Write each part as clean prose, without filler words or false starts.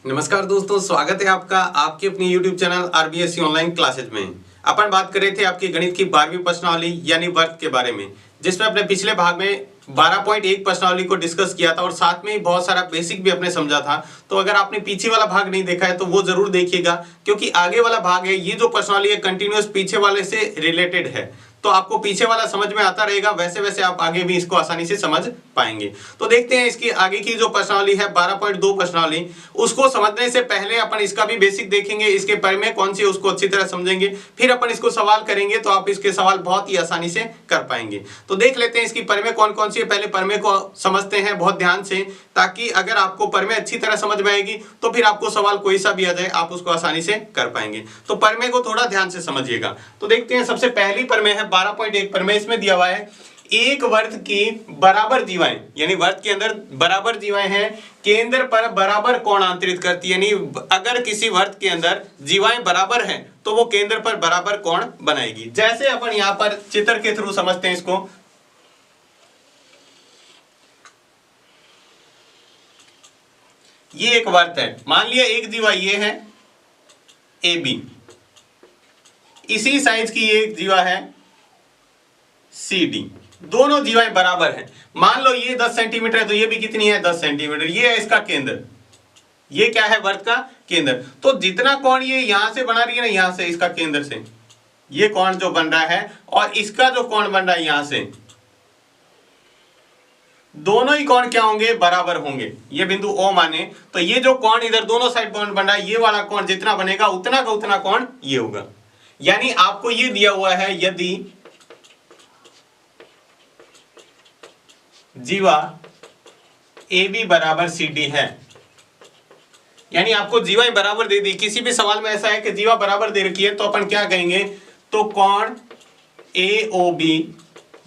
नमस्कार दोस्तों, स्वागत है आपका आपके अपनी YouTube channel RBSC online classes में। अपन बात कर रहे थे आपकी गणित की 12वीं प्रश्नावली यानी वर्ग के बारे में, जिसमें अपने पिछले भाग में 12.1 प्रश्नावली को डिस्कस किया था और साथ में ही बहुत सारा बेसिक भी अपने समझा था। तो अगर आपने पीछे वाला भाग नहीं देखा है तो वो जरूर देखिएगा, क्योंकि आगे वाला भाग है, ये जो प्रश्नावली है कंटिन्यूअस पीछे वाले से रिलेटेड है। तो आपको पीछे वाला समझ में आता रहेगा, वैसे वैसे आप आगे भी इसको आसानी से समझ पाएंगे। तो देखते हैं इसकी आगे की जो प्रश्नावली है 12.2 प्रश्नावली, उसको समझने से पहले अपन इसका भी बेसिक देखेंगे, इसके प्रमेय कौन सी उसको अच्छी तरह समझेंगे, फिर अपन इसको सवाल करेंगे तो आप इसके सवाल बहुत ही आसानी से कर पाएंगे। तो देख लेते हैं इसकी प्रमेय कौन कौन सी है। पहले प्रमेय को समझते हैं बहुत ध्यान से, ताकि अगर आपको प्रमेय अच्छी तरह समझ में आएगी तो फिर आपको सवाल कोई सा भी आ जाए आप उसको आसानी से कर पाएंगे। तो प्रमेय को थोड़ा ध्यान से समझिएगा। तो देखते हैं, सबसे पहली प्रमेय है 12.1 प्रमेय। इसमें दिया हुआ है एक वर्ग की बराबर जीवाएं, यानी वर्ग के अंदर बराबर जीवाएं हैं, केंद्र पर बराबर कोण अंतरित करती है। यानी अगर किसी वर्ग के अंदर जीवाएं बराबर हैं तो वो केंद्र पर बराबर कोण बनाएगी। जैसे अपन यहां पर चित्र के थ्रू समझते हैं इसको। ये एक वर्ग है, मान लिया एक जीवा ये है AB, इसी साइज की एक जीवा है CD, दोनों जीवाएं बराबर हैं। मान लो ये 10 सेंटीमीटर है तो ये भी कितनी है 10 सेंटीमीटर। ये है इसका केंद्र, ये क्या है वर्ग का केंद्र। तो जितना कोण ये यहां से बना रही है ना, यहां से इसका केंद्र से ये कोण जो बन रहा है और इसका जो कोण बन रहा है यहां से, दोनों ही कोण क्या होंगे बराबर होंगे। ये बिंदु O माने तो ये जो कोण इधर दोनों साइड कोण बन रहा है, ये वाला कोण जितना बनेगा उतना का उतना कोण ये होगा। यानी आपको ये दिया हुआ है, यदि जीवा AB बराबर CD है, यानी आपको जीवाएं बराबर दे दी। किसी भी सवाल में ऐसा है कि जीवा बराबर दे रखी है तो अपन क्या कहेंगे, तो कोण AOB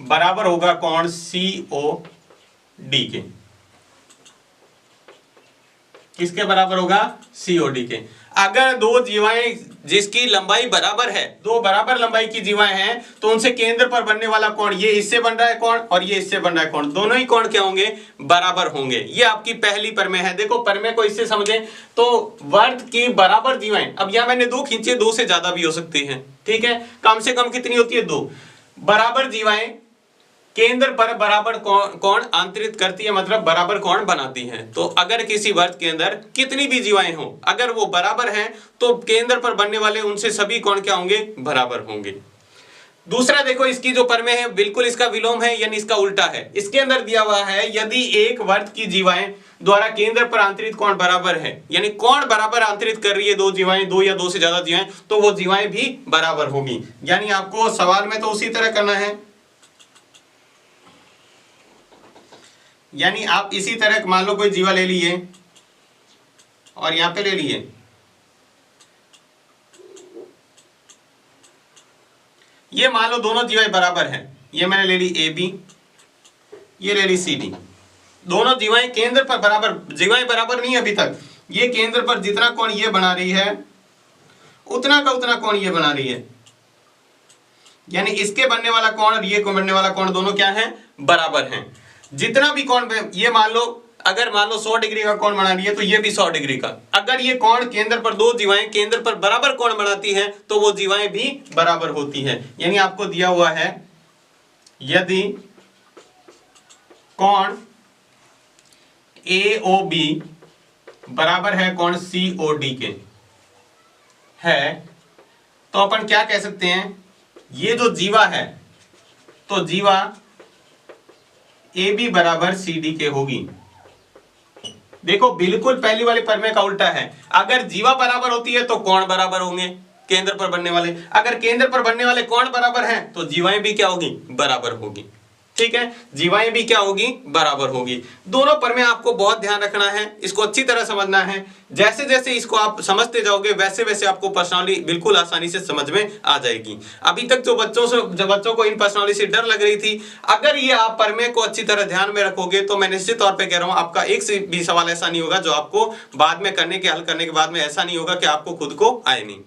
बराबर होगा कोण COD के। किसके बराबर होगा, COD के। अगर दो जीवाएं जिसकी लंबाई बराबर है, दो बराबर लंबाई की जीवाएं हैं, तो उनसे केंद्र पर बनने वाला कोण, ये इससे बन रहा है कोण और ये इससे बन रहा है कोण, दोनों ही कोण क्या होंगे बराबर होंगे। ये आपकी पहली प्रमेय है। देखो प्रमेय को इससे समझें तो वर्ग की बराबर जीवाएं, अब यहां मैंने दो खींचे, दो से ज्यादा भी हो सकती है, ठीक है, कम से कम कितनी होती है, दो बराबर जीवाएं केंद्र पर बराबर कोण अंतरित करती है, मतलब बराबर कोण बनाती हैं। तो अगर किसी वर्ग के अंदर कितनी भी जीवाएं हो, अगर वो बराबर हैं तो केंद्र पर बनने वाले उनसे सभी कोण क्या होंगे बराबर होंगे। दूसरा देखो, इसकी जो प्रमेय है बिल्कुल इसका विलोम है, यानी इसका उल्टा है। इसके अंदर दिया हुआ है यदि एक वर्ग की जीवाएं द्वारा केंद्र पर अंतरित कोण बराबर है, यानी कोण बराबर अंतरित कर रही है दो जीवाएं, दो या दो से ज्यादा जीवाएं, तो वो जीवाएं भी बराबर होगी। यानी आपको सवाल में तो उसी तरह करना है, यानी आप इसी तरह मान लो कोई जीवा ले लिए और यहां पे ले लिए, ये मान लो दोनों जीवाएं बराबर हैं, ये मैंने ले ली AB, ये ले ली CD, दोनों जीवाएं केंद्र पर बराबर, जीवाएं बराबर नहीं है अभी तक, ये केंद्र पर जितना कोण ये बना रही है उतना का उतना कोण ये बना रही है, यानी इसके बनने वाला कोण और ये बनने वाला कोण दोनों क्या है बराबर हैं। जितना भी कोण, ये मान लो अगर मान लो 100 डिग्री का कोण बना रही है तो ये भी 100 डिग्री का। अगर ये कोण केंद्र पर, दो जीवाएं केंद्र पर बराबर कोण बनाती हैं तो वो जीवाएं भी बराबर होती हैं। यानी आपको दिया हुआ है यदि कोण AOB बराबर है कोण COD के है, तो अपन क्या कह सकते हैं, ये जो जीवा है तो जीवा AB बराबर CD के होगी। देखो बिल्कुल पहली वाले प्रमेय का उल्टा है, अगर जीवा बराबर होती है तो कोण बराबर होंगे केंद्र पर बनने वाले, अगर केंद्र पर बनने वाले कोण बराबर हैं तो जीवाएं भी क्या होगी बराबर होगी, ठीक है, जीवाएं भी क्या होगी बराबर होगी। दोनों प्रमेय आपको बहुत ध्यान रखना है, इसको अच्छी तरह समझना है। जैसे जैसे इसको आप समझते जाओगे वैसे वैसे आपको प्रश्नावली बिल्कुल आसानी से समझ में आ जाएगी। अभी तक जो बच्चों को इन प्रश्नावली से डर लग रही थी, अगर ये आप प्रमेय को अच्छी तरह ध्यान में रखोगे तो मैं निश्चित तौर पर कह रहा हूं आपका एक से भी सवाल ऐसा नहीं होगा जो आपको बाद में हल करने के बाद में ऐसा नहीं होगा कि आपको खुद को आए नहीं।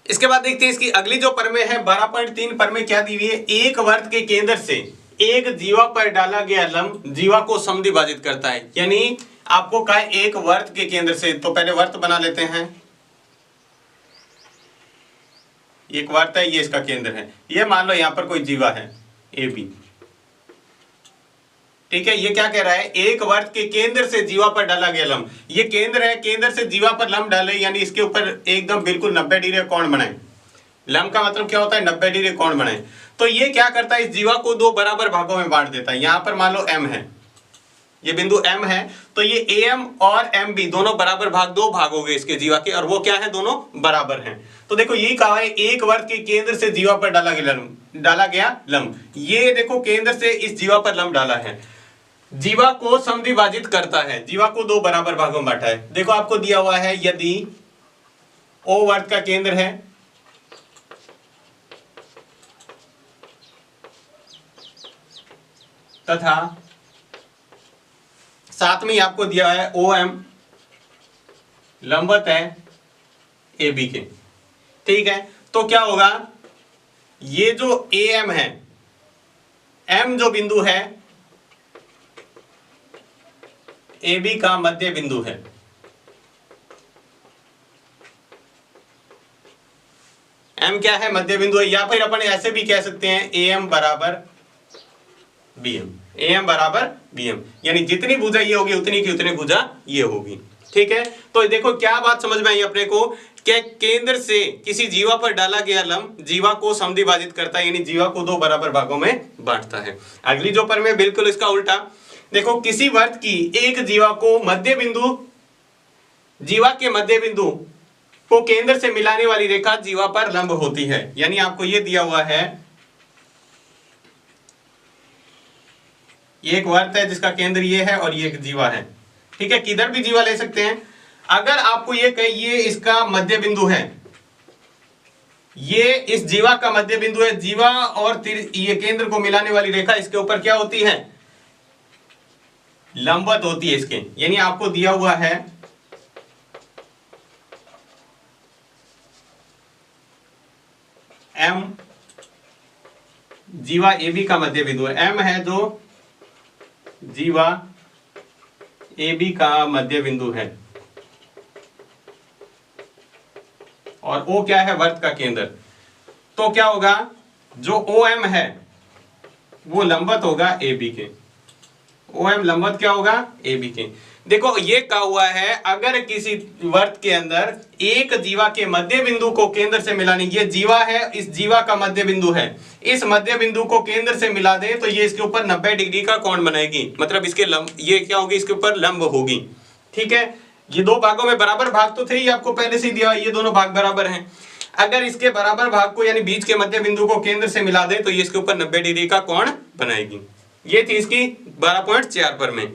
इसके बाद देखते हैं इसकी अगली जो प्रमेय है 12.3 प्रमेय क्या दी हुई है, एक वर्ग के केंद्र से एक जीवा पर डाला गया लंब जीवा को समद्विभाजित करता है। यानी आपको कहा है एक वर्त के केंद्र से, तो पहले वर्त बना लेते हैं। एक वर्त है, ये इसका केंद्र है। ये मान लो यहां पर कोई जीवा है ए बी, ठीक है। ये क्या कह रहा है, एक वर्त के केंद्र से जीवा पर डाला गया लंब, ये केंद्र है, केंद्र से जीवा पर लंब डाले, यानी इसके ऊपर एकदम बिल्कुल 90 डिग्री कोण बनाए। लंब का मतलब क्या होता है, 90 डिग्री कोण बनाए। तो ये क्या करता है, इस जीवा को दो बराबर भागों में बांट देता है। यहां पर मान लो m है, ये बिंदु m है, तो ये am और mb दोनों बराबर भाग, दो भाग हो गए इसके जीवा के, और वो क्या है, दोनों बराबर हैं। तो देखो यही कहा है, एक वर्त के केंद्र से जीवा पर डाला गया लंब। ये देखो केंद्र से इस जीवा पर लंब डाला है, जीवा को समद्विभाजित करता है, जीवा को दो बराबर भागों में बांटा है। देखो आपको दिया हुआ है, यदि O वर्त का केंद्र है तथा साथ में ही आपको दिया है OM लंबवत है AB के, ठीक है। तो क्या होगा, ये जो AM है, M जो बिंदु है AB का मध्य बिंदु है। M क्या है, मध्य बिंदु है। या फिर अपन ऐसे भी कह सकते हैं AM बराबर BM, AM बराबर BM, यानी जितनी भुजा ये होगी उतनी की उतनी भुजा ये होगी, ठीक है। तो देखो क्या बात समझ में आई अपने को, कि केंद्र से किसी जीवा पर डाला गया लंब जीवा को समद्विभाजित करता है, यानी जीवा को दो बराबर भागों में बांटता है। अगली जो पर में बिल्कुल इसका उल्टा, देखो किसी वर्त की एक जीवा को मध्य बिंदु, जीवा के मध्य बिंदु को केंद्र से मिलाने वाली रेखा जीवा पर लंब होती है। यानी आपको ये दिया हुआ है, ये एक वर्त है जिसका केंद्र ये है और ये एक जीवा है, ठीक है। किधर भी जीवा ले सकते हैं। अगर आपको ये कहे ये इसका मध्य बिंदु है, ये इस जीवा का मध्य बिंदु है, जीवा और ये केंद्र को मिलाने वाली रेखा इसके ऊपर क्या होती है, लंबवत होती है इसके। यानी आपको दिया हुआ है M जीवा AB का मध्य बिंदु है, M है जो जीवा AB का मध्य बिंदु है, और O क्या है, वर्त का केंद्र। तो क्या होगा, जो OM है वो लंबवत होगा AB के, OM लंबवत क्या होगा, AB के। देखो ये कहा हुआ है, अगर किसी वर्त के अंदर एक जीवा के मध्य बिंदु को केंद्र से मिलाने, ये जीवा है, इस जीवा का मध्य बिंदु है, इस मध्य बिंदु को केंद्र से मिला दे तो ये इसके ऊपर 90 डिग्री का कोण बनाएगी, मतलब इसके लंब, ये क्या होगी, इसके ऊपर लंब होगी, ठीक है। ये दो भागों में बराबर भाग तो थे ही, आपको पहले से ही दिया, ये दोनों भाग बराबर हैं। अगर इसके बराबर भाग को यानी बीच के मध्य बिंदु को केंद्र से मिला दे तो ये इसके ऊपर 90 डिग्री का कोण बनाएगी। ये थी इसकी 12.4 पर में।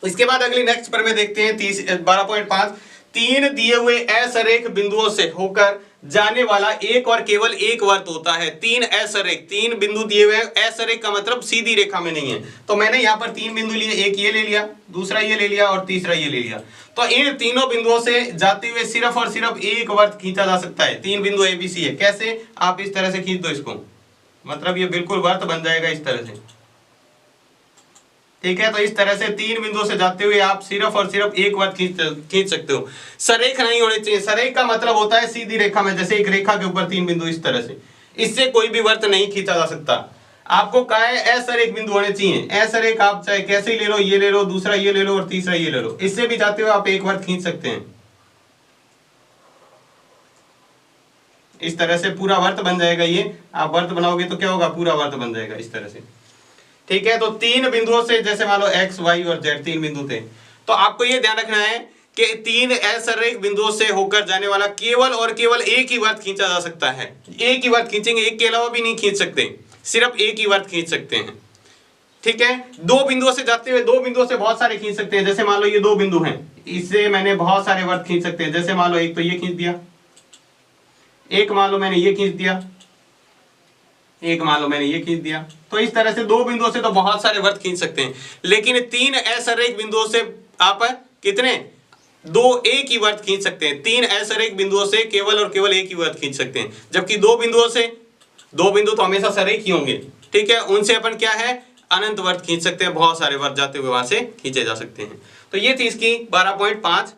इसके बाद अगली नेक्स्ट पर में देखते हैं 12.5, तीन दिए हुए असरेख बिंदुओं से होकर जाने वाला एक और केवल एक वर्त होता है। तीन असरेख, तीन बिंदु दिए हुए, असरेख का मतलब सीधी रेखा में नहीं है। तो मैंने यहाँ पर तीन बिंदु लिए, एक ये ले लिया, दूसरा ये ले लिया और तीसरा ये ले लिया। तो इन तीनों बिंदुओं से जाते हुए सिर्फ और सिर्फ एक वर्त खींचा जा सकता है। तीन बिंदु ABC है, कैसे, आप इस तरह से खींच दो इसको, मतलब ये बिल्कुल वर्त बन जाएगा इस तरह से, ठीक है। तो इस तरह से तीन बिंदुओं से जाते हुए आप सिर्फ और सिर्फ एक वर्त खींच सकते हो। सरेख नहीं होने चाहिए। सरेख का मतलब होता है सीधी रेखा में, जैसे एक रेखा के ऊपर तीन बिंदु इस तरह से, इससे कोई भी वर्त नहीं खींचा जा सकता। आपको कहा है असरेख बिंदु होने चाहिए। असरेख आप चाहे कैसे ले लो, ये ले लो, दूसरा ये ले लो और तीसरा ये ले लो, इससे भी जाते हुए आप एक वर्त खींच सकते हैं। इस तरह से पूरा वर्त बन जाएगा। ये आप वर्त बनाओगे तो क्या होगा, पूरा वर्त बन जाएगा इस तरह से, ठीक है। तो तीन बिंदुओं से, जैसे मान लो x, y और z तीन बिंदु थे, तो आपको ये ध्यान रखना है कि तीन असरेख बिंदुओं से होकर जाने वाला केवल और केवल एक ही वर्त खींचा जा सकता है। एक ही वर्त खींचेंगे, एक के अलावा भी नहीं खींच सकते, सिर्फ एक ही वर्त खींच सकते हैं, ठीक है। दो बिंदुओं से जाते हुए, दो बिंदुओं से बहुत सारे खींच सकते हैं। जैसे मान लो ये दो बिंदु हैं, इससे मैंने बहुत सारे वर्त खींच सकते हैं। जैसे मान लो एक तो ये खींच दिया, एक मान लो मैंने ये खींच दिया, एक मान लो मैंने ये खींच दिया। तो इस तरह से दो बिंदुओं से तो बहुत सारे वर्त खींच सकते हैं, लेकिन तीन असरेख बिंदुओं से आप कितने, दो एक ही वर्त खींच सकते हैं। तीन असरेख बिंदुओं से केवल और केवल एक ही वर्त खींच सकते हैं। जबकि दो बिंदुओं से, दो बिंदु तो हमेशा सरेख ही होंगे, ठीक है, उनसे अपन क्या है, अनंत वर्त खींच सकते हैं, बहुत सारे वर्त जाते हुए वहां से खींचे जा सकते हैं। तो ये थी इसकी 12.5।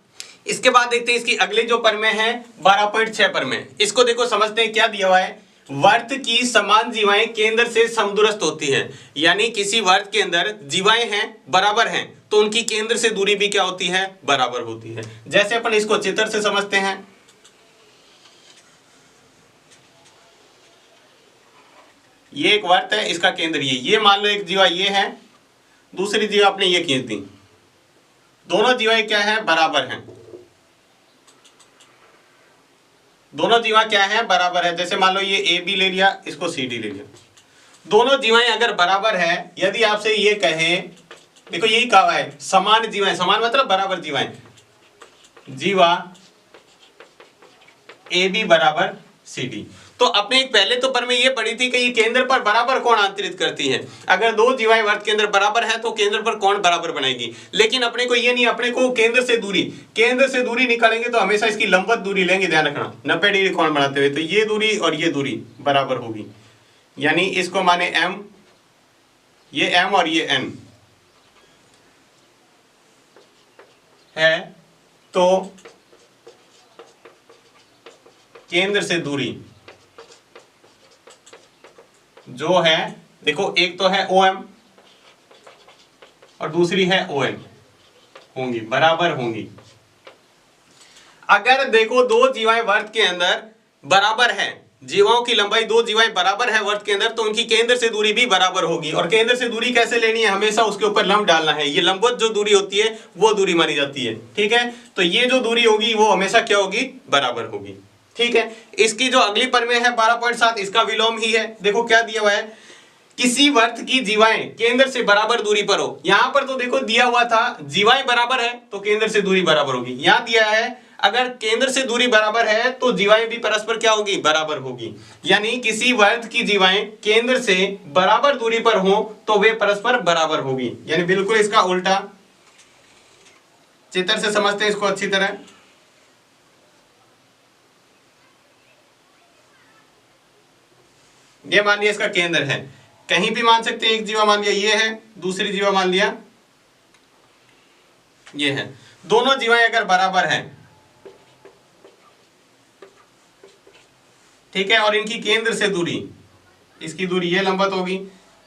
इसके बाद देखते हैं इसकी अगली जो परमें है 12.6 परमें। इसको देखो समझते हैं क्या दिया हुआ है। वर्त की समान जीवाएं केंद्र से समदूरस्थ होती हैं, यानी किसी वर्त के अंदर जीवाएं हैं बराबर हैं तो उनकी केंद्र से दूरी भी क्या होती है, बराबर होती है। जैसे अपन इसको चित्र से समझते हैं, ये एक वर्त है, इसका केंद्र ये मान लो एक जीवा ये है, दूसरी जीवा आपने ये खींच दी, दोनों जीवाएं क्या है, बराबर हैं। दोनों जीवा क्या है, बराबर है। जैसे मान लो ये ए बी ले लिया, इसको सी डी ले लिया, दोनों जीवाएं अगर बराबर है, यदि आपसे ये कहें, देखो यही कहा है समान जीवाएं, समान मतलब बराबर जीवाएं, जीवा ए बी बराबर सी डी। तो अपने एक पहले तो पर में ये पढ़ी थी कि ये केंद्र पर बराबर कोण अंतरित करती है। अगर दो जीवाएं वर्त के अंदर बराबर है तो केंद्र पर कोण बराबर बनाएगी। लेकिन अपने को ये नहीं, अपने को केंद्र से दूरी निकालेंगे तो हमेशा इसकी लंबवत दूरी लेंगे, ध्यान रखना, 90 डिग्री कोण बनाते हुए। तो ये दूरी और ये दूरी बराबर होगी, यानी इसको माने m, ये m और ये n है, तो केंद्र से दूरी जो है, देखो एक तो है OM और दूसरी है ON, होंगी बराबर होंगी। अगर देखो दो जीवाएं वर्त के अंदर बराबर है, जीवाओं की लंबाई, दो जीवाएं बराबर है वर्त के अंदर, तो उनकी केंद्र से दूरी भी बराबर होगी। और केंद्र से दूरी कैसे लेनी है, हमेशा उसके ऊपर लंब डालना है। ये लंबवत जो दूरी होती है वो दूरी मानी जाती है, ठीक है। तो ये जो दूरी होगी वो हमेशा क्या होगी, बराबर होगी, ठीक है। इसकी जो अगली परमें है 12.7, इसका विलोम ही है। देखो क्या दिया हुआ है, किसी वर्त की जीवाएं केंद्र से बराबर दूरी पर हो। यहां पर तो देखो दिया हुआ था जीवाएं बराबर है तो केंद्र से दूरी बराबर होगी। यहां दिया है अगर केंद्र से दूरी बराबर है तो जीवाएं भी परस्पर क्या होगी, बराबर होगी। यानी किसी वर्त की जीवाएं केंद्र से बराबर दूरी पर हो तो वे परस्पर बराबर होगी, यानी बिल्कुल इसका उल्टा। चित्र से समझते हैं इसको अच्छी तरह। ये मान लिया इसका केंद्र है, कहीं भी मान सकते हैं। एक जीवा मान लिया ये है, दूसरी जीवा मान लिया ये है। दोनों जीवाएं अगर बराबर हैं, ठीक है, और इनकी केंद्र से दूरी, इसकी दूरी ये लंबवत होगी,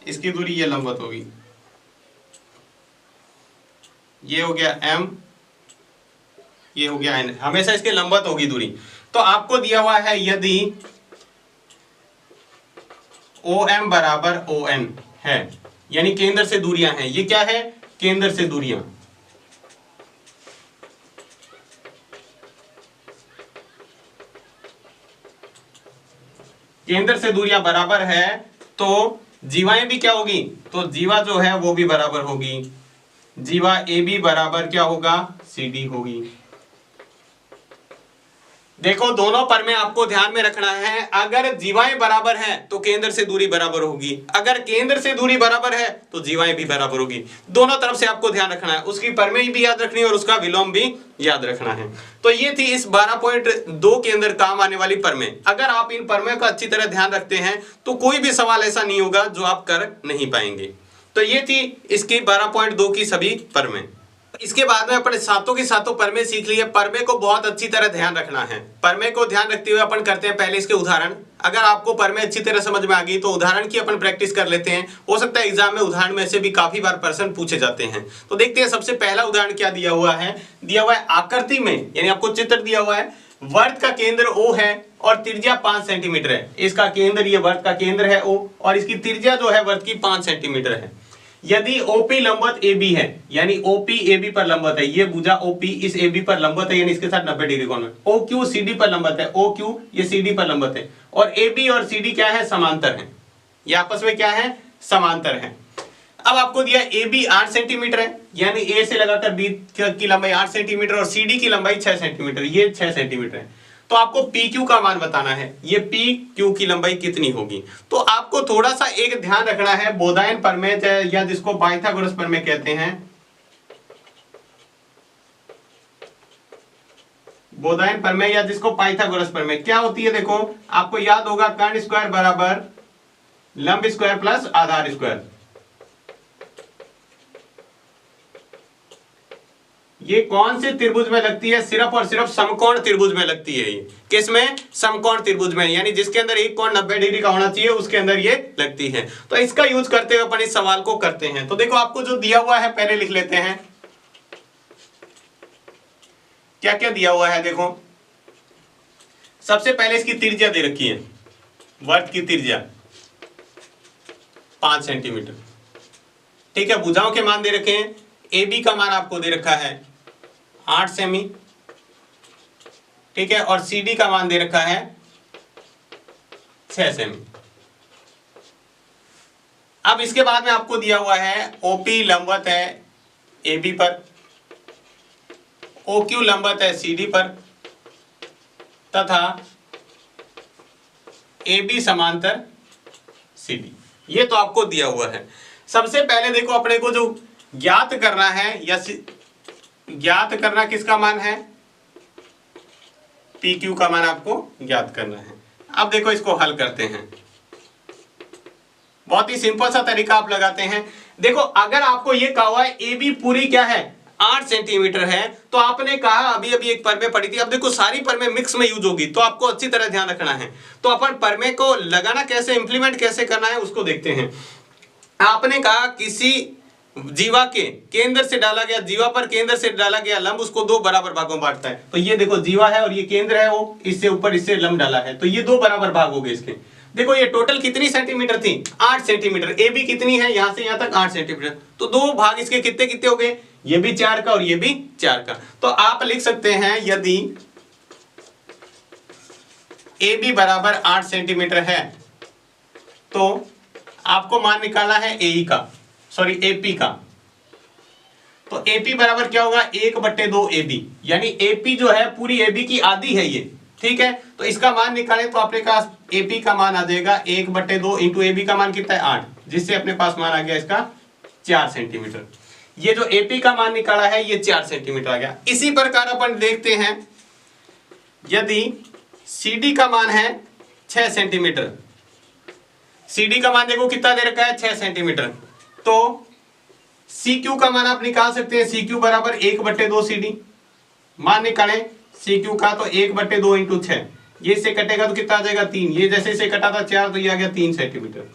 इसकी दूरी ये लंबवत होगी, ये हो गया m, ये हो गया n, हमेशा इसके लंबवत होगी दूरी। तो आपको दिया हुआ है यदि OM बराबर ON है, यानी केंद्र से दूरियां हैं, ये क्या है, केंद्र से दूरियां, केंद्र से दूरियां बराबर है तो जीवाएं भी क्या होगी, तो जीवा जो है वो भी बराबर होगी। जीवा AB बराबर क्या होगा, CD होगी। देखो दोनों पर में आपको ध्यान में रखना है, अगर जीवाएं बराबर हैं तो केंद्र से दूरी बराबर होगी, अगर केंद्र से दूरी बराबर है तो जीवाएं भी बराबर होगी। दोनों तरफ से आपको ध्यान रखना है, उसकी परमें भी याद रखनी है और उसका विलोम भी याद रखना है। तो ये थी इस 12.2 के अंदर काम आने वाली परमें। अगर आप इन परमें का अच्छी तरह ध्यान रखते हैं तो कोई भी सवाल ऐसा नहीं होगा जो आप कर नहीं पाएंगे। तो ये थी इसकी 12.2 की सभी परमें। इसके बाद में अपने सातों की सातों परमें सीख ली है। परमें को बहुत अच्छी तरह ध्यान रखना है। परमें को ध्यान रखते हुए अपन करते हैं पहले इसके उदाहरण। अगर आपको परमें अच्छी तरह समझ में आ गई तो उदाहरण की अपन प्रैक्टिस कर लेते हैं। हो सकता है एग्जाम में उदाहरण में से भी काफी बार प्रश्न पूछे जाते हैं। तो देखते हैं सबसे पहला उदाहरण क्या दिया हुआ है। दिया हुआ है आकृति में, यानी आपको चित्र दिया हुआ है, वर्त का केंद्र O है और त्रिज्या 5 सेंटीमीटर है। इसका केंद्र, ये वर्त का केंद्र है O और इसकी त्रिज्या जो है वर्त की 5 सेंटीमीटर है। यदि OP लंबवत AB है, यानी OP AB पर लंबवत है, ये भुजा OP इस AB पर लंबवत है, यानी इसके साथ 90 डिग्री कोण में। OQ CD पर लंबवत है, OQ ये CD पर लंबवत है और AB और CD क्या है, समांतर है। ये आपस में क्या है, समांतर है। अब आपको दिया AB 8 सेंटीमीटर है, यानी A से लगाकर B की लंबाई 8 सेंटीमीटर और CD की लंबाई 6 सेंटीमीटर, ये 6 सेंटीमीटर है। तो आपको PQ का मान बताना है, ये PQ की लंबाई कितनी होगी। तो आपको थोड़ा सा एक ध्यान रखना है, बोधायन परमेय या जिसको पाइथागोरस परमेय कहते हैं, बोधायन परमेय या जिसको पाइथागोरस परमेय क्या होती है। देखो आपको याद होगा कर्ण स्क्वायर बराबर लंब स्क्वायर प्लस आधार स्क्वायर। ये कौन से त्रिभुज में लगती है? सिर्फ और सिर्फ समकोण त्रिभुज में लगती है। ये किसमें? समकोण त्रिभुज में, यानी जिसके अंदर एक कोण 90 डिग्री का होना चाहिए उसके अंदर ये लगती है। तो इसका यूज करते हुए अपन इस सवाल को करते हैं। तो देखो आपको जो दिया हुआ है पहले लिख लेते हैं, क्या क्या दिया हुआ है। देखो सबसे पहले इसकी त्रिज्या दे रखी है, वर्त की त्रिज्या 5 सेंटीमीटर, ठीक है। भुजाओं के मान दे रखे हैं, ए बी का मान आपको दे रखा है 8 सेमी, ठीक है, और सी डी का मान दे रखा है 6 सेमी। अब इसके बाद में आपको दिया हुआ है ओपी लंबवत है ए बी पर, OQ लंबवत है CD पर, तथा AB समांतर CD। ये तो आपको दिया हुआ है। सबसे पहले देखो अपने को जो ज्ञात करना है, या ज्ञात करना किसका मान है? PQ का मान आपको ज्ञात करना है। अब देखो इसको हल करते हैं, बहुत ही सिंपल सा तरीका आप लगाते हैं। देखो अगर आपको ये कहा हुआ है AB पूरी क्या है 8 सेंटीमीटर है, तो आपने कहा अभी अभी एक परमे पड़ी थी। अब देखो सारी परमे मिक्स में यूज होगी, तो आपको अच्छी तरह ध्यान रखना है। तो अपन परमे को लगाना कैसे, इंप्लीमेंट कैसे करना है उसको देखते हैं। आपने कहा किसी जीवा के केंद्र से डाला गया, जीवा पर केंद्र से डाला गया लंब उसको 2 बराबर भागों में बांटता है। तो ये देखो जीवा है और ये केंद्र है, वो इससे ऊपर इससे लंब डाला है, तो ये 2 बराबर भाग हो गए इसके। देखो ये टोटल कितनी सेंटीमीटर थी? 8 सेंटीमीटर। ए बी कितनी है? यहां से यहां तक 8 सेंटीमीटर। तो 2 भाग इसके कितने कितने हो गए? ये भी 4 का और ये भी 4 का। तो आप लिख सकते हैं यदि ए बी बराबर 8 सेंटीमीटर है तो आपको मान निकालना है ए का, सॉरी एपी का। तो एपी बराबर क्या होगा? 1/2 AB, यानी एपी जो है पूरी एबी की आधी है ये, ठीक है। तो इसका मान निकालें तो अपने पास एपी का मान आ जाएगा 1/2 इंटू एबी का मान कितना है 8, जिससे अपने पास मान आ गया इसका 4 सेंटीमीटर। ये जो एपी का मान निकाला है ये 4 सेंटीमीटर आ गया। इसी प्रकार अपन देखते हैं यदि सीडी का मान है 6 सेंटीमीटर, सीडी का मान देखो कितना दे रखा है 6 सेंटीमीटर, तो CQ का मान आप निकाल सकते हैं। CQ बराबर 1/2 CD, मान निकालें CQ का, तो 1/2 इंटू 6, ये से कटेगा तो कितना आ जाएगा 3, ये जैसे इसे कटा था 4 तो ये आ गया 3 सेंटीमीटर।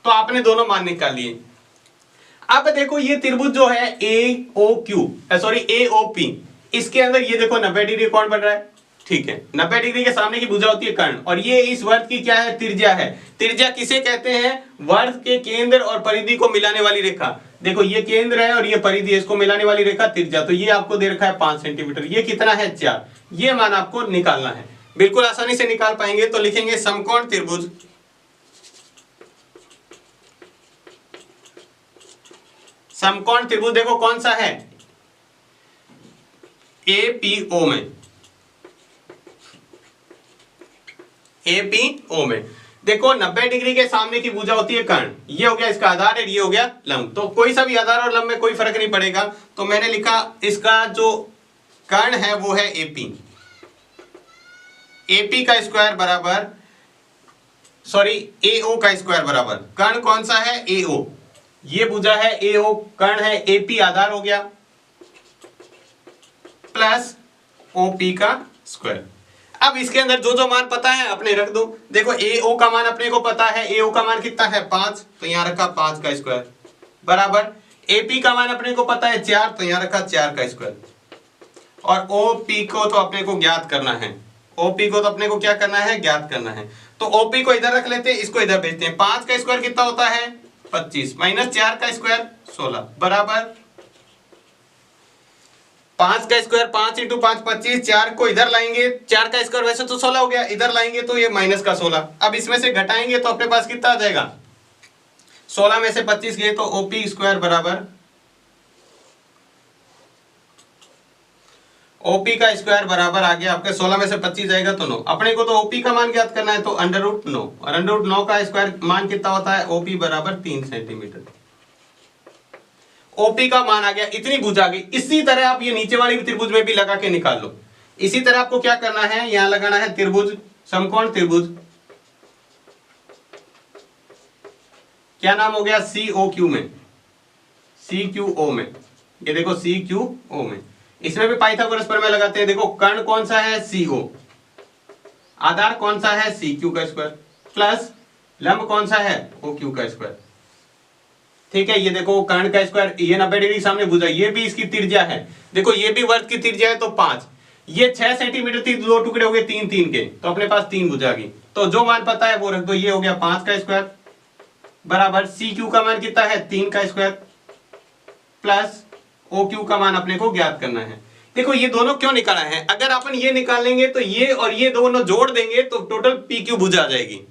तो आपने दोनों मान निकाल लिए। अब देखो ये त्रिभुज जो है AOQ, सॉरी AOP, इसके अंदर ये देखो 90 डिग्री कोण बन रहा है, ठीक है। 90 डिग्री के सामने की भुजा होती है कर्ण, और ये इस वर्त की क्या है? त्रिज्या है। त्रिज्या किसे कहते हैं? वर्त के केंद्र और परिधि को मिलाने वाली रेखा। देखो ये केंद्र है और ये परिधि है, इसको मिलाने वाली रेखा त्रिज्या। तो ये आपको दे रखा है 5 सेंटीमीटर, ये कितना है 4। ये मान आपको निकालना है, बिल्कुल आसानी से निकाल पाएंगे। तो लिखेंगे समकोण त्रिभुज, समकोण त्रिभुज देखो कौन सा है? APO में, APO में देखो 90 डिग्री के सामने की भुजा होती है कर्ण, ये हो गया इसका आधार है, ये हो गया लंब। तो कोई सा भी आधार और लंब में कोई फर्क नहीं पड़ेगा। तो मैंने लिखा इसका जो कर्ण है वो है AP, AP का स्क्वायर बराबर, सॉरी AO का स्क्वायर बराबर, कर्ण कौन सा है? AO, ये भुजा है AO, कर्ण है AP, आधार हो गया, प्लस OP का स्क्वायर। अब इसके अंदर जो जो मान पता है अपने रख दो। देखो AO का मान अपने को पता है, AO का मान कितना है 5, तो यहां रखा 5 का स्क्वायर, बराबर AP का मान अपने को पता है 4, तो यहां रखा 4 का स्क्वायर, और OP को तो अपने को ज्ञात करना है, OP को तो अपने को क्या करना है? ज्ञात करना है। तो OP को इधर रख लेते हैं, इसको इधर भेजते हैं। 5 का स्क्वायर कितना होता है? 25, माइनस 4 का स्क्वायर 16, बराबर 5 का स्क्वायर 5 इंटू 5 25, 4 को इधर लाएंगे, 4 का स्क्वायर वैसे तो 16 हो गया, इधर लाएंगे तो ये माइनस का 16। अब इसमें से घटाएंगे तो अपने पास कितना आ जाएगा? 16 में से 25 गए तो OP स्क्वायर बराबर, OP का स्क्वायर बराबर आ गया आपके 16 में से 25 जाएगा तो 9। अपने को तो OP का मान ज्ञात करना है, तो √9, और √9 का स्क्वायर मान कितना होता है? OP बराबर 3 सेंटीमीटर। OP का मान आ गया, इतनी भुजा आ गई। इसी तरह आप ये नीचे वाली त्रिभुज में भी लगा के निकाल लो। इसी तरह आपको क्या करना है? यहां लगाना है त्रिभुज, समकोण त्रिभुज, क्या नाम हो गया? COQ में, CQO में, ये देखो सी क्यू ओ में, इसमें भी पाइथागोरस प्रमेय लगाते हैं। देखो कर्ण कौन सा है, सी ओ, आधार कौन सा है, सी क्यू का स्क्वायर, प्लस लंब कौन सा है, ओ क्यू का स्क्वायर। ठीक है, ये देखो कर्ण का स्क्वायर, ये 90 डिग्री सामने भुजा, ये भी इसकी त्रिज्या है। देखो ये भी वर्ग की त्रिज्या है तो 5, ये 6 सेंटीमीटर थी, दो टुकड़े हो गए 3 3 के, तो अपने पास 3 भुजा गई। तो जो मान पता है वो रख दो, ये हो गया 5 का स्क्वायर बराबर सी क्यू का मान कितना है, 3 का स्क्वायर प्लस ओ क्यू का मान अपने को ज्ञात करना है। देखो ये दोनों क्यों निकाला है, अगर अपन ये निकाल लेंगे तो ये और ये दोनों जोड़ देंगे तो टोटल पी क्यू भुजा आ जाएगी।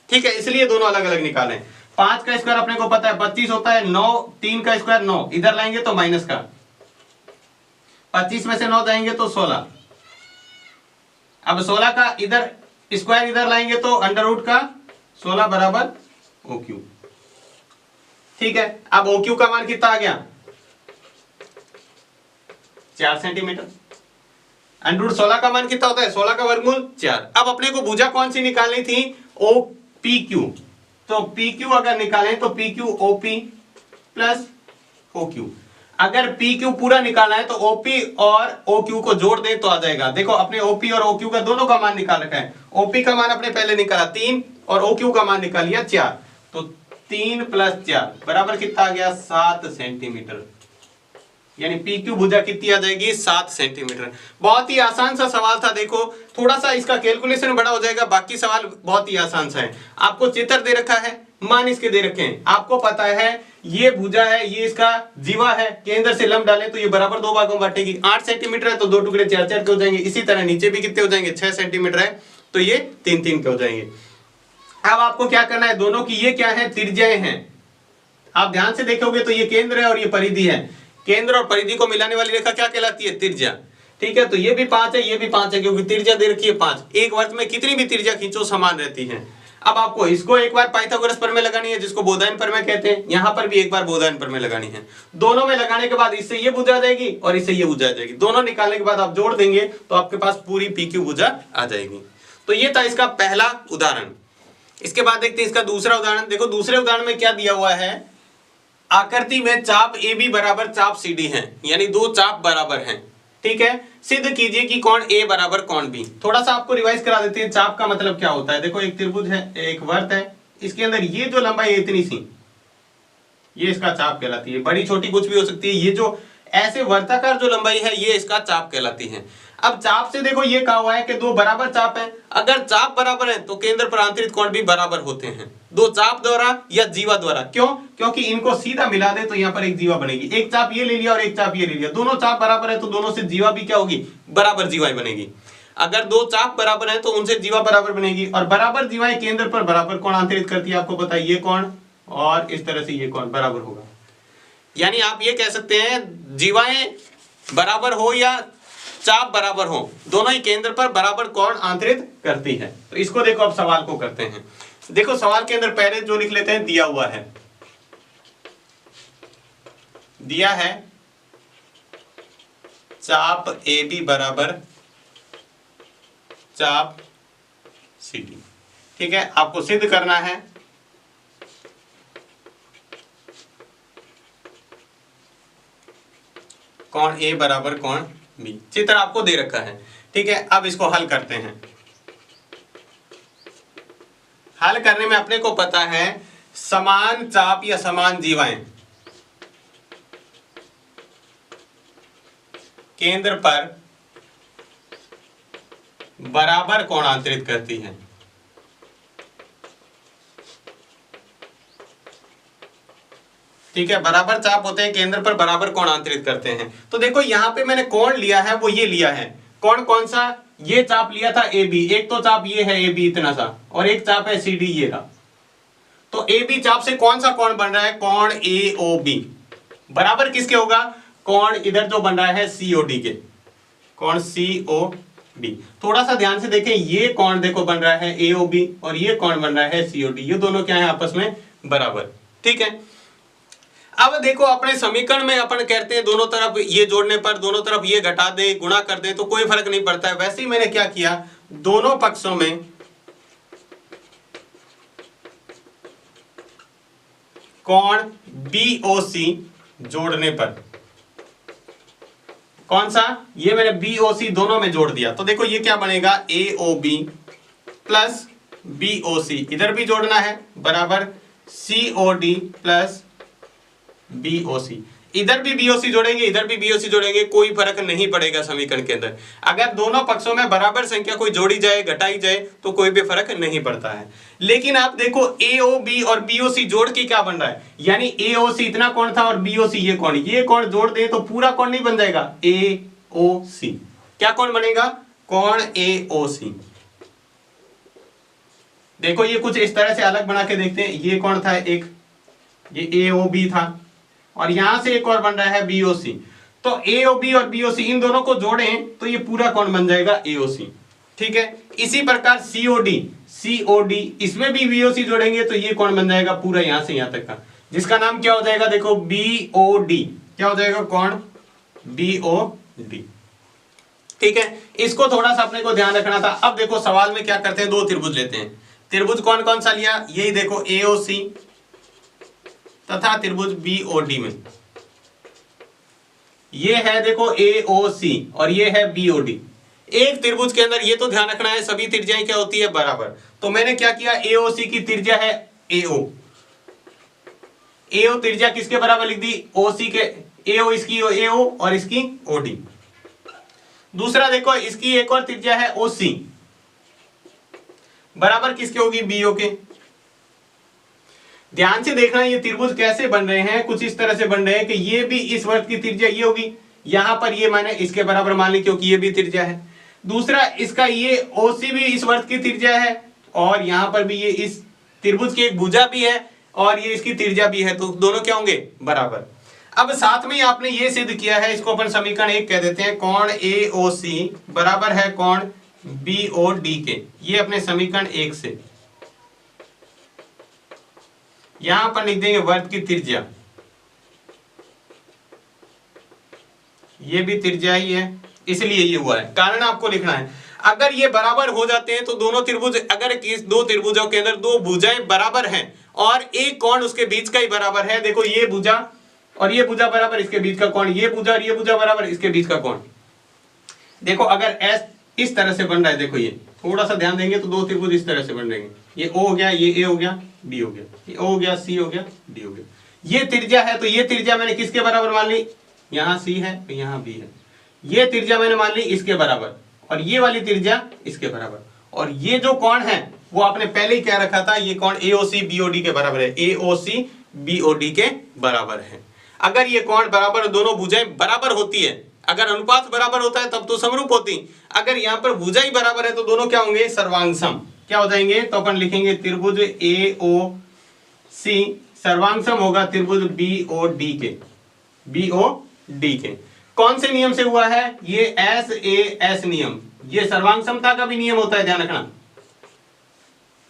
ठीक है, इसलिए दोनों अलग अलग निकाले। 5 का स्क्वायर अपने को पता है 25 होता है, 9 3 का स्क्वायर 9, इधर लाएंगे तो माइनस का, 25 में से 9 जाएंगे तो 16, अब 16 का इधर स्क्वायर इधर लाएंगे तो अंडर रूट का 16 बराबर ओ क्यू। ठीक है, अब ओ क्यू का मान कितना आ गया, 4 सेंटीमीटर। अंडर रूट 16 का मान कितना होता है, 16 का वर्गमूल 4। अब अपने को भुजा कौन सी निकालनी थी, ओ पी क्यू, तो पी क्यू अगर निकालें तो P Q O P plus O Q. अगर पी क्यू पूरा निकालना है तो ओपी और ओ क्यू को जोड़ दें तो आ जाएगा। देखो अपने ओपी और ओ क्यू का दोनों का मान निकाल रखा है, ओपी का मान अपने पहले निकाला 3 और ओ क्यू का मान निकाल लिया 4, तो 3 प्लस 4 बराबर कितना आ गया, 7 सेंटीमीटर। यानी पी क्यू भुजा कितनी आ जाएगी, 7 सेंटीमीटर। बहुत ही आसान सा सवाल था। देखो थोड़ा सा इसका कैलकुलेशन बड़ा हो जाएगा, बाकी सवाल बहुत ही आसान सा है। आपको चित्र दे रखा है, मान इसके दे रखे हैं, आपको पता है ये भुजा है, ये इसका जीवा है, केंद्र से लंब डालें तो ये बराबर 2 भागों में बांटेगी। 8 सेंटीमीटर है तो 2 टुकड़े 4 4 के हो जाएंगे। इसी तरह नीचे भी कितने हो जाएंगे, 6 सेंटीमीटर है तो ये 3 3 के हो जाएंगे। अब आपको क्या करना है, दोनों की ये क्या है, त्रिज्याएं हैं। आप ध्यान से देखोगे तो ये केंद्र है और ये परिधि है, केंद्र और परिधि को मिलाने वाली रेखा क्या कहलाती है, त्रिज्या। ठीक है, तो ये भी 5 है, ये भी 5 है, क्योंकि त्रिज्या दे रखी है 5। एक वृत्त में कितनी भी त्रिज्या खींचो समान रहती है। अब आपको इसको एक बार पाइथागोरस प्रमेय लगानी है, जिसको बोधायन प्रमेय कहते हैं, यहां पर भी एक बार बोधायन प्रमेय लगानी है। दोनों में लगाने के बाद इससे ये भुजा जाएगी और इससे ये भुजा जाएगी, दोनों निकालने के बाद आप जोड़ देंगे तो आपके पास पूरी पी क्यू भुजा आ जाएगी। तो ये था इसका पहला उदाहरण। इसके बाद देखते हैं इसका दूसरा उदाहरण। देखो दूसरे उदाहरण में क्या दिया हुआ है, आकृति में चाप ए बी बराबर चाप सी डी है, यानी दो चाप बराबर हैं। ठीक है, सिद्ध कीजिए कि कोण ए बराबर कोण बी। थोड़ा सा आपको रिवाइज करा देते हैं, चाप का मतलब क्या होता है। देखो एक त्रिभुज है, एक वृत्त है, इसके अंदर ये जो लंबाई है इतनी सी, ये इसका चाप कहलाती है। बड़ी छोटी कुछ भी हो सकती है, ये जो ऐसे वर्ताकार जो लंबाई है ये इसका चाप कहलाती है। अब चाप से देखो ये कहा हुआ है कि दो बराबर चाप है, अगर चाप बराबर है तो केंद्र पर आंतरिक कोण भी बराबर होते हैं, दो चाप द्वारा या जीवा द्वारा। क्यों, क्योंकि इनको सीधा मिला दे तो यहाँ पर एक जीवा बनेगी। एक चाप ये ले लिया और एक चाप ये ले लिया, दोनों चाप बराबर है तो दोनों से जीवा भी क्या होगी, बराबर जीवाएं बनेगी। अगर दो चाप बराबर है तो उनसे जीवा बराबर बनेगी, और बराबर जीवाएं केंद्र पर बराबर कोण आंतरित करती है। आपको पता है ये कोण और इस तरह से ये कोण बराबर होगा। यानी आप ये कह सकते हैं जीवाएं बराबर हो या चाप बराबर हो, दोनों ही केंद्र पर बराबर कोण आंतरित करती है। तो इसको देखो अब सवाल को करते हैं। देखो सवाल के अंदर पहले जो लिख लेते हैं, दिया हुआ है, दिया है चाप ए बी बराबर चाप सी डी। ठीक है, आपको सिद्ध करना है कोण ए बराबर कोण बी। चित्र आपको दे रखा है। ठीक है, अब इसको हल करते हैं। हल करने में अपने को पता है समान चाप या समान जीवाएं केंद्र पर बराबर कोण आंतरित करती हैं। ठीक है, बराबर चाप होते हैं, केंद्र पर बराबर कोण आंतरित करते हैं। तो देखो यहां पे मैंने कोण लिया है, वो ये लिया है। कोण कौन सा, ये चाप लिया था ए बी, एक तो चाप ये है ए बी इतना सा, और एक चाप है सी डी ये रहा। तो ए बी चाप से कौन सा कोण बन रहा है, कोण ए ओ बी बराबर किसके होगा, कोण इधर जो बन रहा है सी ओ डी के, कोण सी ओ बी। थोड़ा सा ध्यान से देखें, ये कोण देखो बन रहा है ए ओ बी और ये कोण बन रहा है सी ओ डी, ये दोनों क्या है आपस में बराबर। ठीक है, अब देखो अपने समीकरण में अपन कहते हैं दोनों तरफ ये जोड़ने पर, दोनों तरफ ये घटा दे, गुणा कर दे तो कोई फर्क नहीं पड़ता है। वैसे ही मैंने क्या किया, दोनों पक्षों में कोण BOC जोड़ने पर कौन सा, ये मैंने BOC दोनों में जोड़ दिया, तो देखो ये क्या बनेगा, AOB प्लस BOC, इधर भी जोड़ना है बराबर COD प्लस BOC, इधर भी BOC जोड़ेंगे इधर भी BOC जोड़ेंगे, कोई फर्क नहीं पड़ेगा समीकरण के अंदर। अगर दोनों पक्षों में बराबर संख्या कोई जोड़ी जाए घटाई जाए तो कोई भी फर्क नहीं पड़ता है। लेकिन आप देखो AOB और BOC जोड़ के क्या बन रहा है, यानी AOC इतना कोण था और BOC ये कोण जोड़ दे तो पूरा कोण नहीं बन जाएगा, AOC क्या कोण बनेगा, कोण AOC। देखो ये कुछ इस तरह से अलग बना के देखते हैं, ये कोण था एक, ये AOB था और यहां से एक और बन रहा है BOC, तो AOB और BOC इन दोनों को जोड़ें तो ये पूरा कोण बन जाएगा AOC, ठीक है। इसी प्रकार COD इसमें भी BOC जोड़ेंगे तो ये कोण बन जाएगा पूरा यहां से यहां तक का, जिसका नाम क्या हो जाएगा, देखो BOD, क्या हो जाएगा, कोण BOD, ठीक है। इसको थोड़ा सा अपने को ध्यान रखना था। अब देखो सवाल में क्या करते हैं, दो त्रिभुज लेते हैं, त्रिभुज कौन कौन सा लिया, यही देखो AOC तथा त्रिभुज BOD में, ये है देखो AOC और ये है BOD। एक त्रिभुज के अंदर ये तो ध्यान रखना है सभी त्रिज्याएं क्या होती है, बराबर। तो मैंने क्या किया, AOC की त्रिज्या है AO त्रिज्या किसके बराबर लिख दी, OC के, AO इसकी AO और इसकी OD। दूसरा देखो इसकी एक और त्रिज्या है OC, बराबर किसके होगी, BO के। ध्यान से देखना ये त्रिभुज कैसे बन रहे हैं, कुछ इस तरह से बन रहे हैं कि ये भी इस वर्ग की त्रिज्या ये होगी, यहां पर ये मैंने इसके बराबर मान ली क्योंकि ये भी त्रिज्या है। दूसरा इसका ये OC भी इस वर्ग की त्रिज्या है और यहां पर भी ये इस त्रिभुज की एक भुजा भी है और ये इसकी त्रिज्या भी है, तो दोनों क्या होंगे, बराबर। अब साथ में आपने ये सिद्ध किया है, इसको अपन समीकरण 1 कह देते हैं, कोण AOC बराबर है कोण BOD के, ये अपने समीकरण 1 से यहां पर लिख देंगे वर्ग की त्रिज्या, ये भी त्रिज्या ही है इसलिए ये हुआ है, कारण आपको लिखना है। अगर ये बराबर हो जाते हैं तो दोनों त्रिभुज, अगर इस दो त्रिभुजों के अंदर दो भुजाएं बराबर हैं और एक कोण उसके बीच का ही बराबर है, देखो ये भुजा और ये भुजा बराबर, इसके बीच का कोण, ये भुजा और ये भुजा बराबर, इसके बीच का कोण। देखो अगर इस तरह से बन रहा है, देखो ये थोड़ा सा ध्यान देंगे तो दो त्रिभुज इस तरह से बन रहेंगे, ये O हो गया, ये A हो गया, B हो गया, ये O हो गया, C हो गया, D हो गया। ये त्रिज्या है तो ये त्रिज्या मैंने किसके बराबर मान ली, यहाँ C है तो यहाँ B है, ये त्रिज्या मैंने मान ली इसके बराबर और ये वाली त्रिज्या इसके बराबर, और ये जो कोण है वो आपने पहले ही क्या रखा था, ये कोण AOC BOD के बराबर है, AOC BOD के बराबर है। अगर ये कोण बराबर, दोनों भुजाएं बराबर होती है, अगर अनुपात बराबर होता है तब तो समरूप होती, अगर यहाँ पर भुजा ही बराबर है तो दोनों क्या होंगे, सर्वांगसम। क्या हो जाएंगे, तो अपन लिखेंगे त्रिभुज AOC सर्वांगसम होगा त्रिभुज BOD के, BOD के। कौन से नियम से हुआ है, ये SAS नियम, ये सर्वांग समता का भी नियम होता है, ध्यान रखना।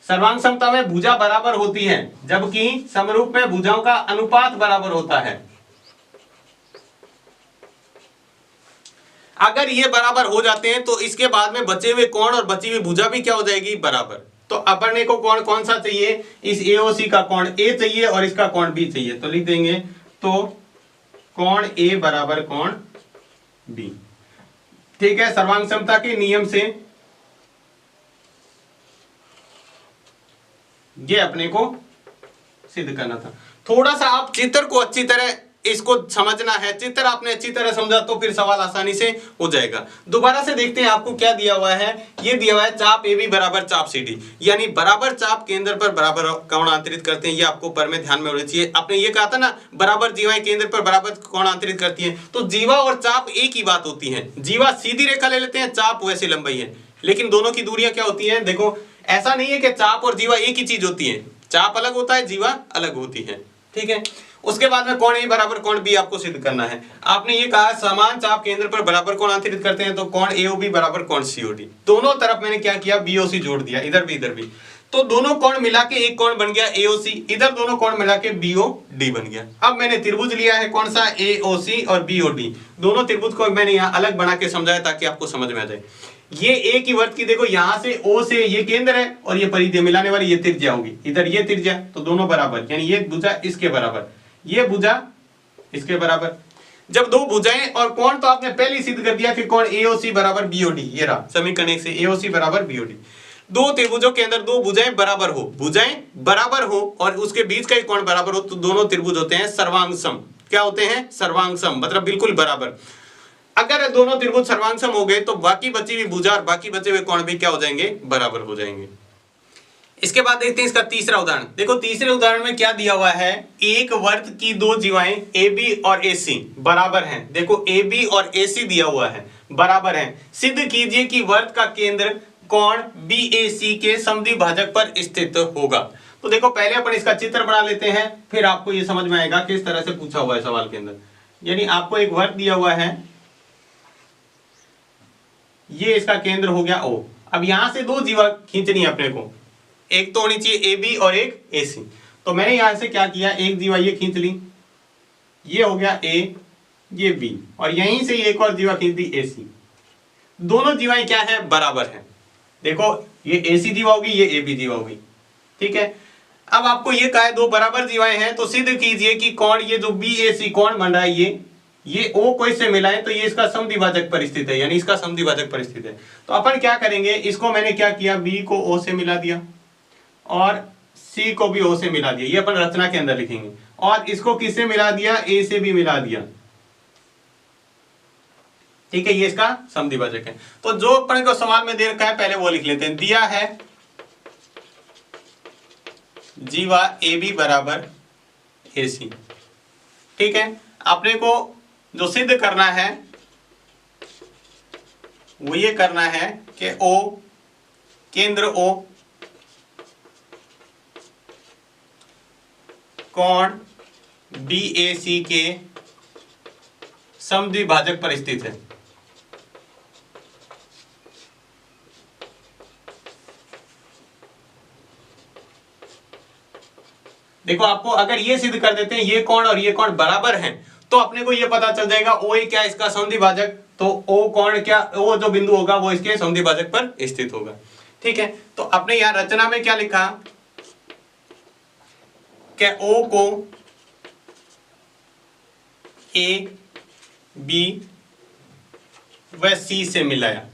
सर्वांग समता में भुजा बराबर होती है जबकि समरूप में भुजाओं का अनुपात बराबर होता है। अगर ये बराबर हो जाते हैं तो इसके बाद में बचे हुए कोण और बची हुई भुजा भी क्या हो जाएगी, बराबर। तो अपने को कोण कौन सा चाहिए, इस AOC का कोण A चाहिए और इसका कोण B चाहिए, तो लिख देंगे तो कोण A बराबर कोण B, ठीक है। सर्वांग समता के नियम से ये अपने को सिद्ध करना था। थोड़ा सा आप चित्र को अच्छी तरह इसको समझना है, चित्र आपने अच्छी तरह समझा तो फिर सवाल आसानी से हो जाएगा। दोबारा से देखते हैं आपको क्या दिया हुआ है, ये दिया हुआ है चाप AB बराबर चाप CD, यानी बराबर चाप केंद्र पर बराबर कोण अंतरित करते हैं। ये आपको पर में ध्यान में होना चाहिए। आपने ये कहा था ना, बराबर जीवाएं केंद्र पर बराबर कोण अंतरित करती हैं, तो जीवा और चाप एक ही बात होती है। जीवा सीधी रेखा ले लेते हैं, चाप वैसे लंबाई है, लेकिन दोनों की दूरियां क्या होती है। देखो ऐसा नहीं है कि चाप और जीवा एक ही चीज होती है, चाप अलग होता है, जीवा अलग होती है, ठीक है। उसके बाद में कोण A बराबर कोण B आपको सिद्ध करना है। आपने ये कहा समान चाप केंद्र पर बराबर कोण अंतरित करते हैं, तो कोण AOB बराबर कोण COD। दोनों तरफ मैंने क्या किया, BOC जोड़ दिया, इधर भी इधर भी, तो दोनों कोण मिला के एक कोण बन गया AOC, इधर दोनों कोण मिला के BOD बन गया। अब मैंने त्रिभुज लिया है कौन सा, AOC और BOD। दोनों त्रिभुज को मैंने यहाँ अलग बना के समझाया ताकि आपको समझ में आ जाए। ये एक ही वर्ग की, देखो यहां से O से ये केंद्र है और ये परिधि मिलाने वाली ये त्रिज्या होगी, इधर ये त्रिज्या, तो दोनों बराबर, यानी ये भुजा इसके बराबर, ये भुजा इसके बराबर। जब दो भुजाएं और कोण तो आपने पहले ही सिद्ध कर दिया कि कोण AOC बराबर BOD, ये रहा समीकरण 1 से AOC बराबर BOD। दो त्रिभुजों के अंदर दो भुजाएं बराबर हो, भुजाएं बराबर हो और उसके बीच का ही कोण बराबर हो तो दोनों त्रिभुज होते हैं सर्वांग सम। क्या होते हैं? सर्वांग सम, मतलब बिल्कुल बराबर। अगर दोनों त्रिभुज सर्वांग सम हो गए तो बाकी बची हुई भुजा और बाकी बचे हुए कोण भी क्या हो जाएंगे? बराबर हो जाएंगे। इसके बाद देखते हैं इसका तीसरा उदाहरण। देखो तीसरे उदाहरण में क्या दिया हुआ है, एक वर्त की दो जीवाएं AB और AC बराबर हैं। देखो AB और AC दिया हुआ है, बराबर हैं। सिद्ध कीजिए कि वर्त का केंद्र कोण BAC के समद्विभाजक पर स्थित होगा। तो देखो पहले अपन इसका चित्र बना लेते हैं, फिर आपको ये समझ में आएगा किस तरह से पूछा हुआ है सवाल के अंदर। यानी आपको एक वर्त दिया हुआ है, ये इसका केंद्र हो गया O। अब यहां से दो जीवा खींचनी है अपने को, एक तो होनी चाहिए AB और एक AC। तो मैंने यहां से क्या किया, एक जीवा ये खींच ली, ये हो गया A, ये B, और यहीं से एक और जीवा खींच दी AC। दोनों जीवाएं क्या है? बराबर हैं। देखो ये AC जीवा होगी, ये AB जीवा होगी, ठीक है। अब आपको ये कहा है दो बराबर जीवाएं हैं तो सिद्ध कीजिए कि कोण ये जो BAC कोण बन रहा है ये O को इससे मिला है तो ये इसका समद्विभाजक पर स्थित है, यानी इसका समद्विभाजक पर स्थित है। तो अपन क्या करेंगे, इसको मैंने क्या किया, B को O से मिला दिया और C को भी O से मिला दिया, ये अपन रचना के अंदर लिखेंगे। और इसको किससे मिला दिया? A से भी मिला दिया, ठीक है, ये इसका समद्विभाजक है। तो जो अपन को सवाल में दे रखा है पहले वो लिख लेते हैं। दिया है जीवा AB बराबर AC, ठीक है। अपने को जो सिद्ध करना है वो ये करना है कि O, केंद्र O कोण BAC के समद्विभाजक पर स्थित है। देखो आपको अगर ये सिद्ध कर देते हैं ये कोण और ये कोण बराबर हैं तो अपने को ये पता चल जाएगा OA क्या इसका समद्विभाजक, तो O कोण क्या, O जो बिंदु होगा वो इसके समद्विभाजक पर स्थित होगा, ठीक है। तो अपने यहां रचना में क्या लिखा कि O को A, B व C से मिलाया।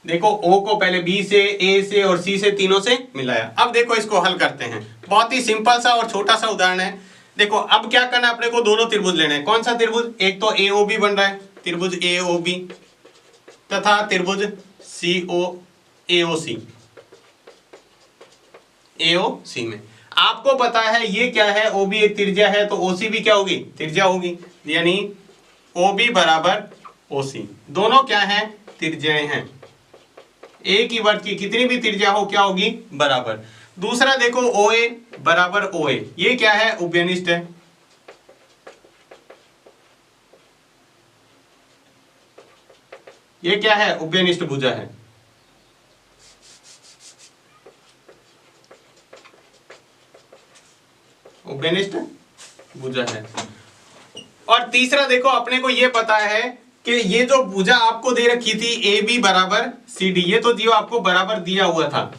देखो O को पहले B से, A से और C से, तीनों से मिलाया। अब देखो इसको हल करते हैं, बहुत ही सिंपल सा और छोटा सा उदाहरण है। देखो अब क्या करना है, अपने को दोनों त्रिभुज लेने हैं। कौन सा त्रिभुज? एक तो AOB बन रहा है, त्रिभुज AOB तथा त्रिभुज AOC में आपको पता है ये क्या है, OB एक त्रिज्या है तो OC भी क्या होगी? त्रिज्या होगी, यानी OB बराबर OC, दोनों क्या हैं? त्रिज्याएं हैं। एक ही वर्ग की कितनी भी त्रिज्या हो क्या होगी? बराबर। दूसरा देखो OA बराबर OA, ये क्या है? उभयनिष्ठ है। ये क्या है? उभयनिष्ठ भुजा है। उभयनिष्ठ भुजा है। और तीसरा देखो अपने को ये पता है कि ये जो भुजा आपको दे रखी थी AB बराबर CD, ये तो जीवा आपको बराबर दिया हुआ था।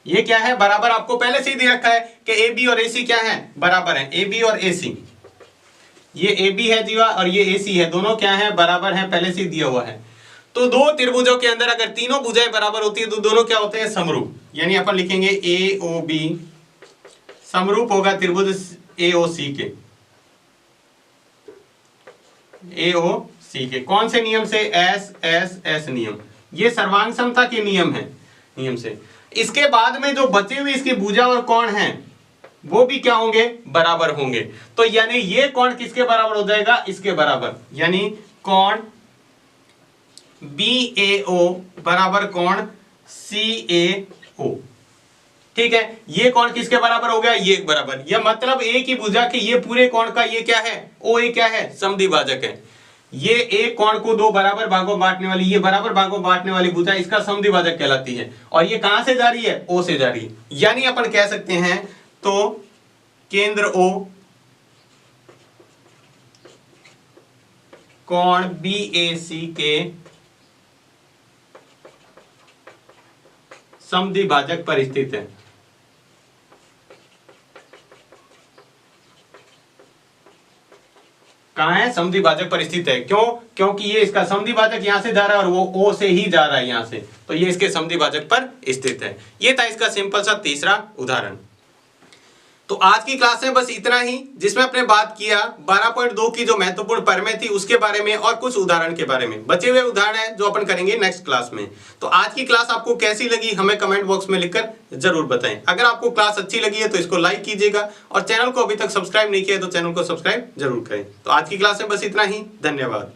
ये क्या है? बराबर आपको पहले से ही दे रखा है कि AB और AC क्या है? बराबर है। AB और AC, ये AB है जीवा और ये AC है, दोनों क्या है? बराबर है, पहले से ही दिया हुआ है। तो दो त्रिभुजों के अंदर अगर तीनों भुजाएं बराबर होती है तो दोनों क्या होते हैं? समरूप। यानी अपन लिखेंगे AOB समरूप होगा त्रिभुज AOC के, AOC के कौन से नियम से? S नियम, ये सर्वांग समता के नियम है, नियम से। इसके बाद में जो बचे हुए इसकी भुजा और कोण हैं वो भी क्या होंगे? बराबर होंगे। तो यानी ये कोण किसके बराबर हो जाएगा? इसके बराबर, यानी कोण BAO बराबर कोण CAO, ठीक है। ये कोण किसके बराबर हो गया? ये बराबर। यह मतलब एक ही भुजा के ये पूरे कोण का ये क्या है? OA क्या है? समद्विभाजक है। ये एक कोण को दो बराबर भागों बांटने वाली, ये बराबर भागों बांटने वाली भुजा इसका समद्विभाजक कहलाती है। और ये कहां से जा रही है? O से जा रही है। यानी अपन कह सकते हैं तो केंद्र O कोण BAC के समद्विभाजक पर स्थित है। कहाँ है, समिद्धिभाजक पर स्थित है। क्यों? क्योंकि ये इसका समिद्धिभाजक यहाँ से जा रहा है और वो O से ही जा रहा है यहाँ से, तो ये इसके समिद्धिभाजक पर स्थित है। ये था इसका सिंपल सा तीसरा उदाहरण। तो आज की क्लास में बस इतना ही, जिसमें अपने बात किया 12.2 की जो महत्वपूर्ण प्रमेय थी उसके बारे में और कुछ उदाहरण के बारे में। बचे हुए उदाहरण है जो अपन करेंगे नेक्स्ट क्लास में। तो आज की क्लास आपको कैसी लगी हमें कमेंट बॉक्स में लिखकर जरूर बताएं। अगर आपको क्लास अच्छी लगी है तो इसको लाइक कीजिएगा और चैनल को अभी तक सब्सक्राइब नहीं किया है तो चैनल को सब्सक्राइब जरूर करें। तो आज की क्लास में बस इतना ही, धन्यवाद।